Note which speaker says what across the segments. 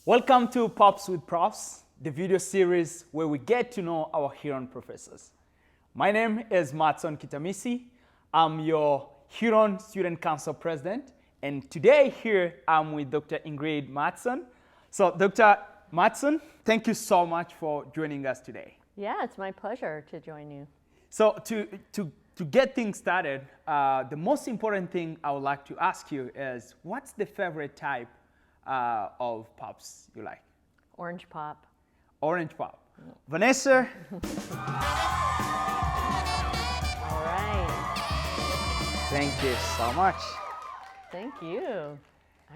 Speaker 1: Welcome to Pops with Profs, the video series where we get to know our Huron professors. My name is Mattson Kitamisi. I'm your Huron Student Council President, and today here I'm with Dr. Ingrid Mattson. So Dr. Mattson, thank you so much for joining us today.
Speaker 2: Yeah, it's my pleasure to join you.
Speaker 1: So to get things started, the most important thing I would like to ask you is, what's the favorite type of pops you like?
Speaker 2: Orange pop.
Speaker 1: Orange pop. Vanessa?
Speaker 2: All right.
Speaker 1: Thank you so much.
Speaker 2: Thank you.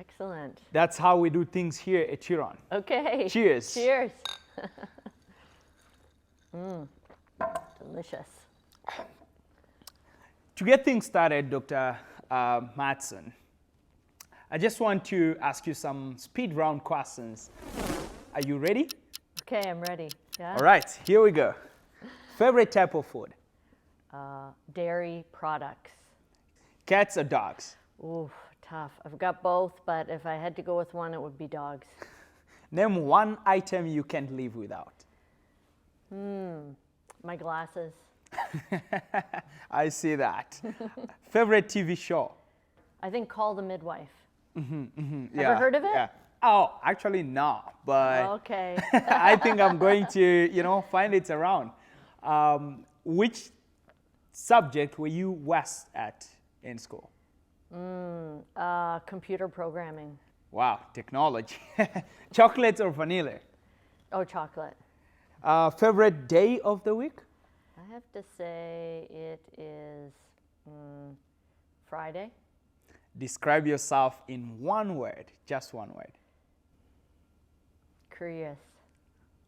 Speaker 2: Excellent.
Speaker 1: That's how we do things here at Huron.
Speaker 2: Okay.
Speaker 1: Cheers.
Speaker 2: Cheers. Delicious.
Speaker 1: To get things started, Dr. Mattson, I just want to ask you some speed round questions. Are you ready?
Speaker 2: Okay, I'm ready. Yeah.
Speaker 1: All right, here we go. Favorite type of food?
Speaker 2: Dairy products.
Speaker 1: Cats or dogs?
Speaker 2: Ooh, tough. I've got both, but if I had to go with one, it would be dogs.
Speaker 1: Name one item you can't live without.
Speaker 2: My glasses.
Speaker 1: I see that. Favorite TV show?
Speaker 2: I think Call the Midwife.
Speaker 1: Yeah,
Speaker 2: Ever heard of it?
Speaker 1: Yeah. Oh, actually no, but
Speaker 2: Okay.
Speaker 1: I think I'm going to, find it around. Which subject were you worst at in school?
Speaker 2: Computer programming.
Speaker 1: Wow, technology. Chocolate or vanilla?
Speaker 2: Oh, chocolate.
Speaker 1: Favorite day of the week?
Speaker 2: I have to say it is Friday.
Speaker 1: Describe yourself in one word, just one word.
Speaker 2: Curious.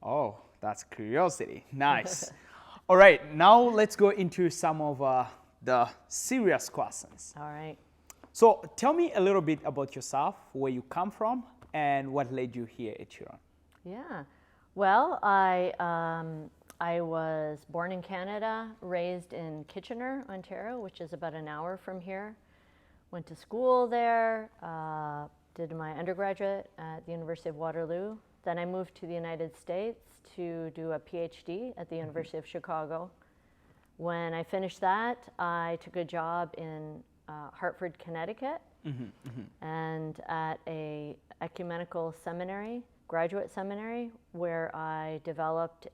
Speaker 1: Oh, that's curiosity. Nice. All right, now let's go into some of the serious questions.
Speaker 2: All right.
Speaker 1: So tell me a little bit about yourself, where you come from, and what led you here at Huron.
Speaker 2: Yeah. Well, I was born in Canada, raised in Kitchener, Ontario, which is about an hour from here. Went to school there, did my undergraduate at the University of Waterloo. Then I moved to the United States to do a PhD at the University of Chicago. When I finished that, I took a job in Hartford, Connecticut, and at a ecumenical seminary, graduate seminary, where I developed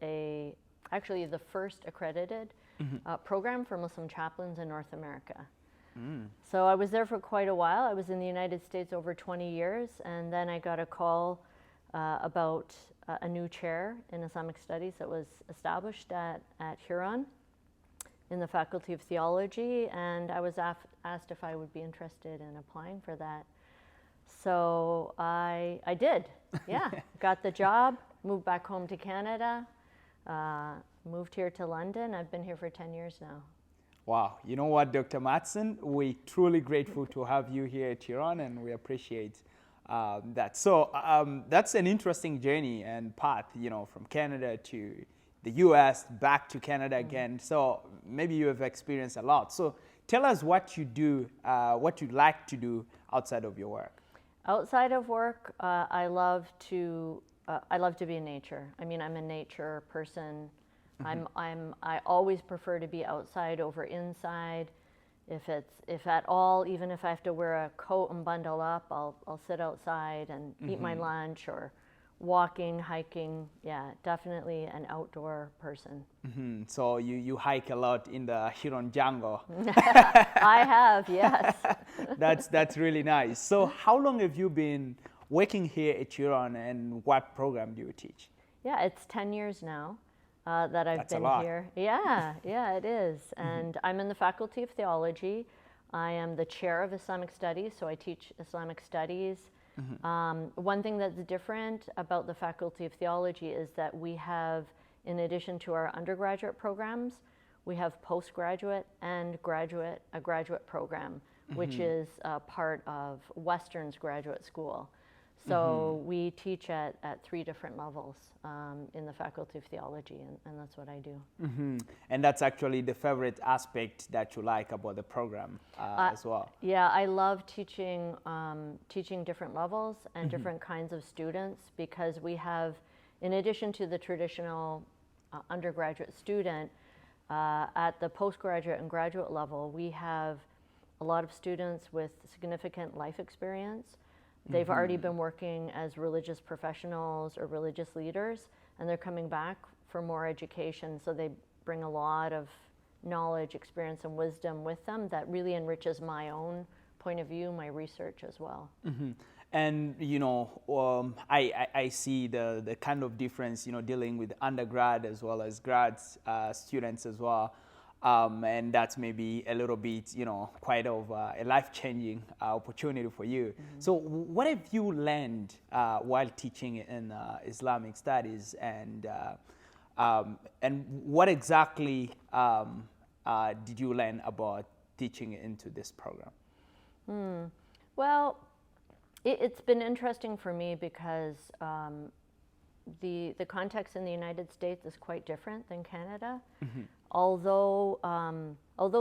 Speaker 2: actually the first accredited program for Muslim chaplains in North America. So I was there for quite a while. I was in the United States over 20 years, and then I got a call about a new chair in Islamic Studies that was established at Huron in the Faculty of Theology, and I was asked if I would be interested in applying for that. So I did, yeah. Got the job, moved back home to Canada, moved here to London. I've been here for 10 years now.
Speaker 1: Wow, you know what, Dr. Mattson, we're truly grateful to have you here at Huron, and we appreciate that. So that's an interesting journey and path, from Canada to the US, back to Canada again. So maybe you have experienced a lot. So tell us what you do, what you like to do outside of your work.
Speaker 2: Outside of work, I love to be in nature. I mean, I'm a nature person. I always prefer to be outside over inside. If at all, even if I have to wear a coat and bundle up, I'll sit outside and eat my lunch, or walking, hiking. Yeah, definitely an outdoor person.
Speaker 1: So you hike a lot in the Huron jungle.
Speaker 2: I have, yes.
Speaker 1: That's really nice. So how long have you been working here at Huron, and what program do you teach?
Speaker 2: Yeah, it's 10 years now that I've
Speaker 1: That's a
Speaker 2: been
Speaker 1: lot.
Speaker 2: here. Yeah, it is. And I'm in the Faculty of Theology. I am the chair of Islamic Studies, so I teach Islamic Studies. One thing that's different about the Faculty of Theology is that we have, in addition to our undergraduate programs, we have postgraduate and a graduate program, which is part of Western's graduate school. So we teach at 3 different levels in the Faculty of Theology, and that's what I do.
Speaker 1: And that's actually the favorite aspect that you like about the program as well.
Speaker 2: Yeah, I love teaching teaching different levels and different kinds of students, because we have, in addition to the traditional undergraduate student, at the postgraduate and graduate level, we have a lot of students with significant life experience. They've already been working as religious professionals or religious leaders, and they're coming back for more education. So they bring a lot of knowledge, experience, and wisdom with them that really enriches my own point of view, my research as well.
Speaker 1: And, you know, I see the kind of difference, you know, dealing with undergrad as well as grad students as well. And that's maybe a little bit, you know, quite of a life-changing opportunity for you. So what have you learned while teaching in Islamic studies, and what exactly did you learn about teaching into this program?
Speaker 2: Well, it's been interesting for me because the context in the United States is quite different than Canada. Although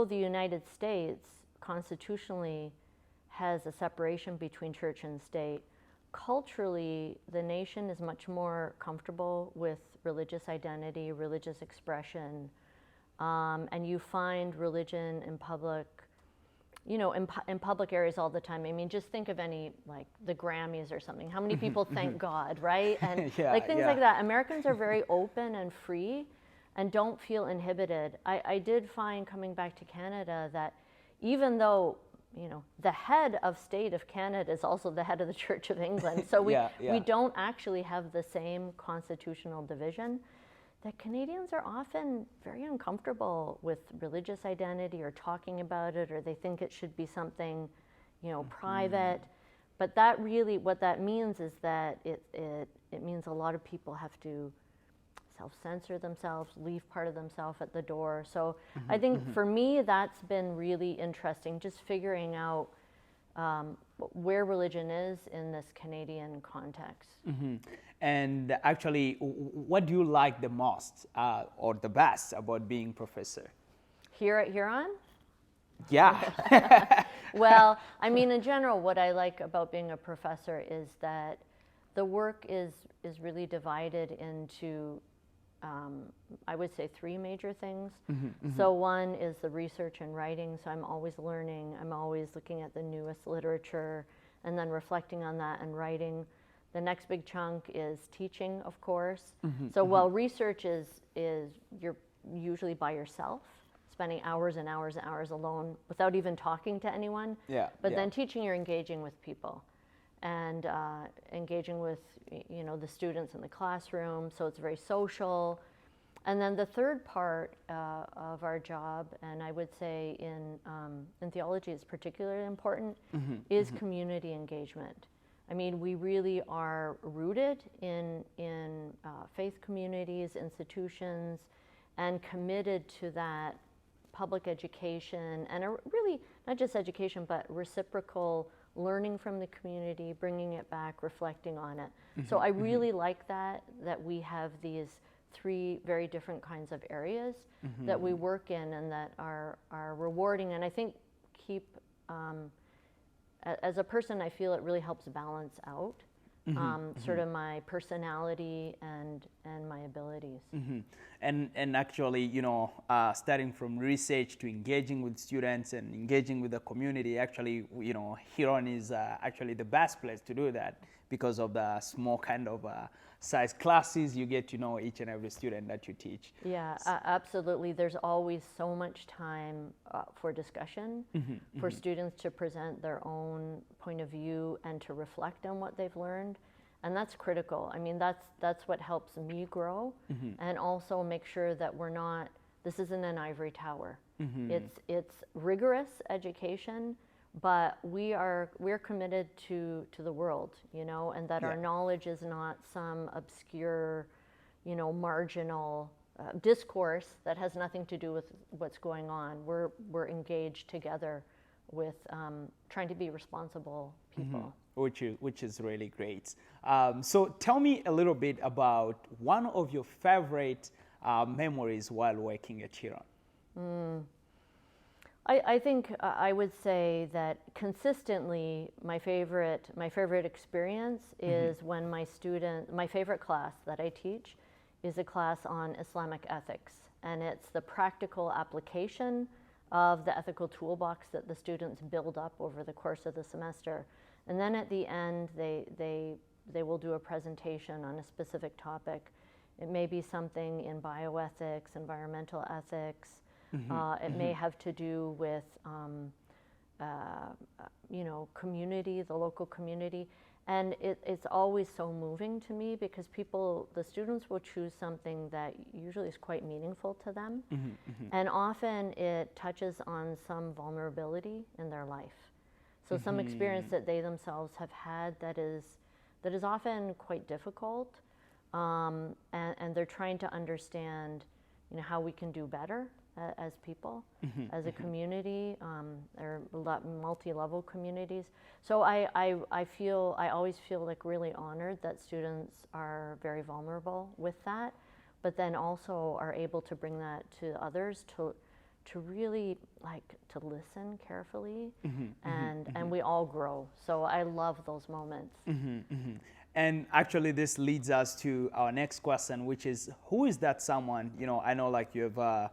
Speaker 2: the United States constitutionally has a separation between church and state, culturally the nation is much more comfortable with religious identity, religious expression, and you find religion in public, you know, in public areas all the time. I mean, just think of any, like the Grammys or something. How many people thank God, right? And like things like that. Americans are very open and free and don't feel inhibited. I did find, coming back to Canada, that even though, you know, the head of state of Canada is also the head of the Church of England, so we don't actually have the same constitutional division, that Canadians are often very uncomfortable with religious identity or talking about it, or they think it should be something, you know, private. But that really, what that means is that it means a lot of people have to self-censor themselves, leave part of themselves at the door. So I think for me, that's been really interesting, just figuring out where religion is in this Canadian context.
Speaker 1: And actually, what do you like the most or the best about being professor?
Speaker 2: Here at Huron?
Speaker 1: Yeah.
Speaker 2: Well, I mean, in general, what I like about being a professor is that the work is really divided into I would say 3 major things. So one is the research and writing, so I'm always learning, I'm always looking at the newest literature and then reflecting on that and writing. The next big chunk is teaching, of course. So while research is you're usually by yourself, spending hours and hours and hours alone without even talking to anyone. But then teaching, you're engaging with people and engaging with, you know, the students in the classroom, so it's very social. And then the third part of our job, and I would say in theology it's particularly important, is community engagement. I mean, we really are rooted in faith communities, institutions, and committed to that public education, and really not just education, but reciprocal learning from the community, bringing it back, reflecting on it. So I really like that we have these 3 very different kinds of areas that we work in and that are rewarding, and I think keep, as a person, I feel it really helps balance out sort of my personality and my abilities.
Speaker 1: And actually, you know, starting from research to engaging with students and engaging with the community, actually, you know, Huron is actually the best place to do that because of the small kind of size classes. You get to know each and every student that you teach.
Speaker 2: Yeah, absolutely. There's always so much time for discussion, for students to present their own point of view and to reflect on what they've learned. And that's critical. I mean, that's what helps me grow and also make sure that this isn't an ivory tower. It's rigorous education, but we're committed to the world, you know, and that our knowledge is not some obscure, you know, marginal discourse that has nothing to do with what's going on. We're engaged together with trying to be responsible people.
Speaker 1: which is really great. So tell me a little bit about one of your favorite memories while working at Huron.
Speaker 2: I think I would say that consistently my favorite experience is when my favorite class that I teach is a class on Islamic ethics, and it's the practical application of the ethical toolbox that the students build up over the course of the semester. And then at the end they will do a presentation on a specific topic. It may be something in bioethics, environmental ethics. It may have to do with, community, the local community. And it's always so moving to me because the students will choose something that usually is quite meaningful to them. And often it touches on some vulnerability in their life. So some experience that they themselves have had that is often quite difficult. And they're trying to understand, how we can do better as people, as a community, or multi-level communities. So I always feel like really honored that students are very vulnerable with that, but then also are able to bring that to others to really to listen carefully, and we all grow. So I love those moments.
Speaker 1: And actually this leads us to our next question, which is, who is that someone, I know like you have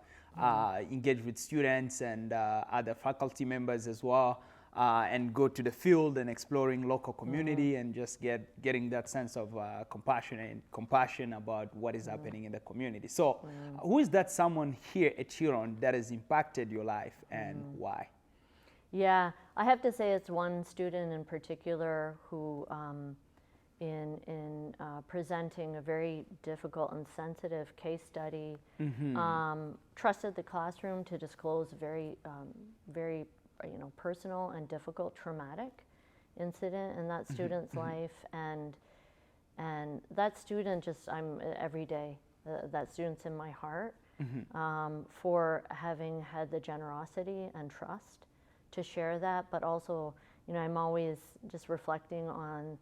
Speaker 1: engage with students and other faculty members as well, and go to the field and exploring local community and just getting that sense of compassion about what is happening in the community. So who is that someone here at Huron that has impacted your life and why?
Speaker 2: Yeah, I have to say it's one student in particular who in presenting a very difficult and sensitive case study, trusted the classroom to disclose a very personal and difficult traumatic incident in that student's life, and that student I'm every day, that student's in my heart, for having had the generosity and trust to share that, but also, I'm always just reflecting on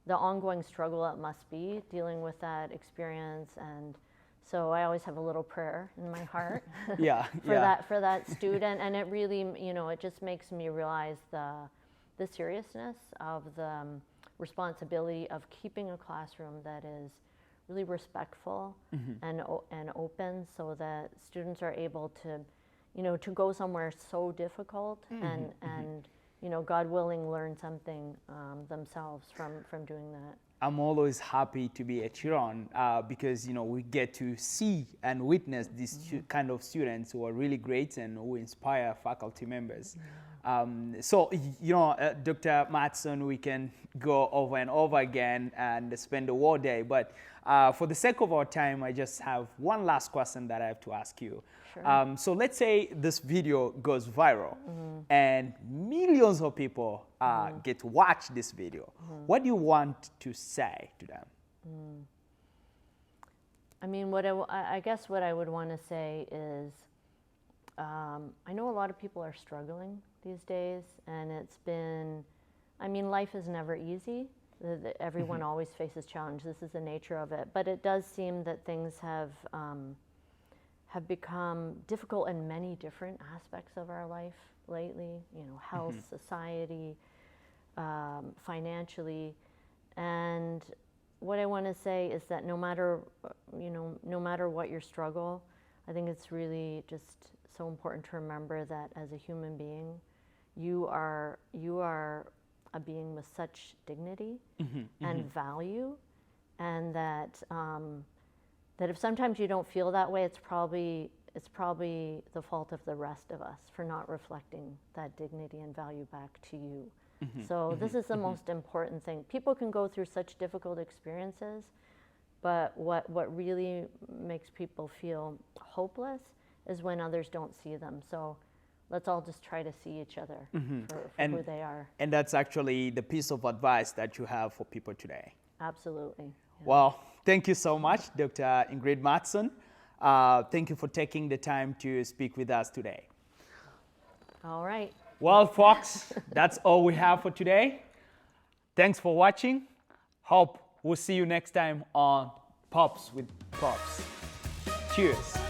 Speaker 2: the ongoing struggle it must be dealing with that experience, and so I always have a little prayer in my heart for that student, and it really, it just makes me realize the seriousness of the responsibility of keeping a classroom that is really respectful and open, so that students are able to go somewhere so difficult and God willing, learn something themselves from doing that.
Speaker 1: I'm always happy to be at Huron because, we get to see and witness these kind of students who are really great and who inspire faculty members. So, Dr. Mattson, we can go over and over again and spend the whole day, but for the sake of our time, I just have one last question that I have to ask you.
Speaker 2: Sure.
Speaker 1: So let's say this video goes viral and millions of people get to watch this video. What do you want to say to them?
Speaker 2: I mean, I guess what I would want to say is, I know a lot of people are struggling these days, and life is never easy. Everyone always faces challenge. This is the nature of it. But it does seem that things have become difficult in many different aspects of our life lately. Health, society, financially, and what I want to say is that no matter what your struggle, I think it's really just so important to remember that as a human being, you are a being with such dignity and value, and that if sometimes you don't feel that way, it's probably the fault of the rest of us for not reflecting that dignity and value back to you. So this is the most important thing. People can go through such difficult experiences, but what really makes people feel hopeless is when others don't see them. So let's all just try to see each other for who they are.
Speaker 1: And that's actually the piece of advice that you have for people today.
Speaker 2: Absolutely. Yeah.
Speaker 1: Well, thank you so much, Dr. Ingrid Mattson. Thank you for taking the time to speak with us today.
Speaker 2: All right.
Speaker 1: Well, folks, that's all we have for today. Thanks for watching. Hope we'll see you next time on Pops with Profs. Cheers.